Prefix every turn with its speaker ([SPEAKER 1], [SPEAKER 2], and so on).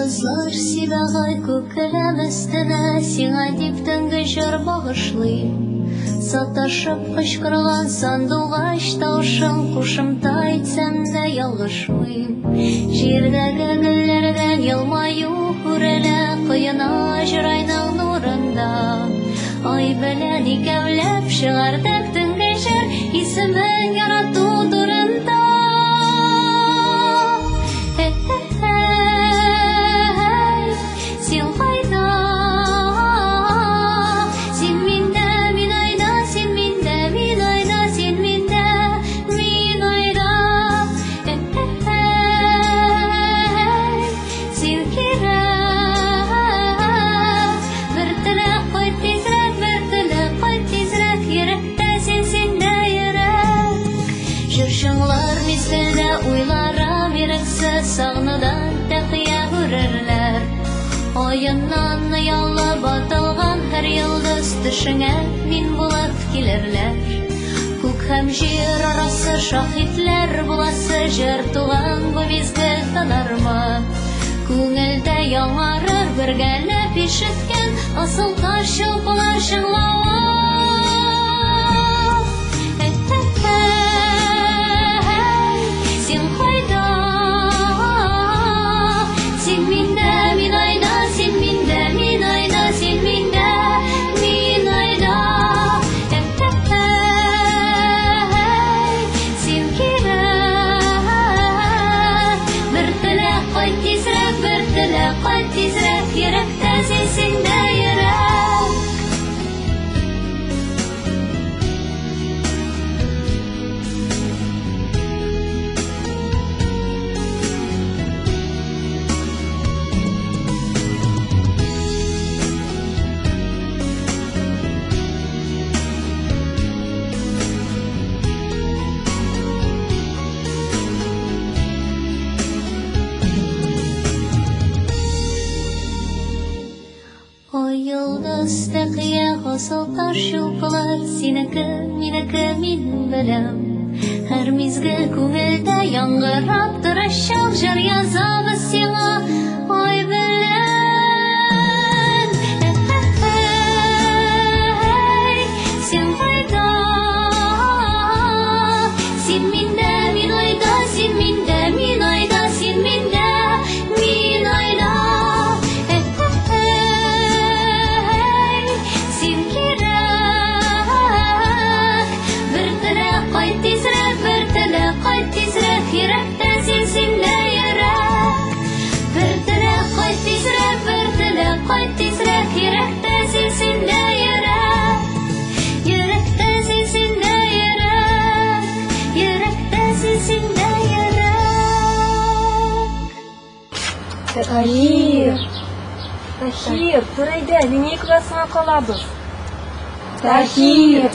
[SPEAKER 1] Йолдызлар сибагай күкеләм өстенә, сиңа дип төнге җыр багышлыйм. Саташып кычкырган сандугач тавышын, кушымта әйтсәм дә ялгышмыйм. Җирдәге гөлләрдән елмаю күрелә, коена җырайның нурында. Ай белән икәүләп чыгардык төнге җыр, исемен ярату турында. Син кайда? Син миндә, мин айда, син миндә, мин айда, син миндә, мин айда. Син кирәк, бер теләк кайт тизрәк, бер теләк кайт тизрәк, йөрәктә синдә йөрәк. Җырчылар мизгелдә уйларым ирексез, сагныдан тәкъя күрерләр. Аяннан ялы батылган һәр йолдыз төшеңә мин булып килерләр. Күк һәм җир арасы шаһитләр буласы, җыр туган бу мизгел танармы? Күңелдә яңарыр бергәләп ишеткән асыл таш чалпылар чыңлавы. Син кайда? Син миндә, мин айда, син миндә, мин айда, син миндә, мин айда. Син кирәк, бер теләк кайт тизрәк, бер теләк кайт тизрәк, йөрәктә синдә йөрәк. Ой, йолдыз тәкъя асыл таш чулпылар, синеке, минеке, мин беләм. Һәр мизгел күңелдә яңгырап торачак, җыр язабыз сиңа ай белән. Син кайда? Син миндә, мин айда, син миндә, мин айда, син миндә, мин айда. Син кирәк, бер теләк кайт тизрәк, бер теләк кайт тизрәк, йөрәктә синдә йөрәк. Бер теләк кайт тизрәк, бер теләк кайт тизрәк, йөрәктә синдә йөрәк. Йөрәктә синдә йөрәк, йөрәктә синдә йөрәк.
[SPEAKER 2] Тахир, тура әйдә, линейкага сыңа калабыз. Тахир,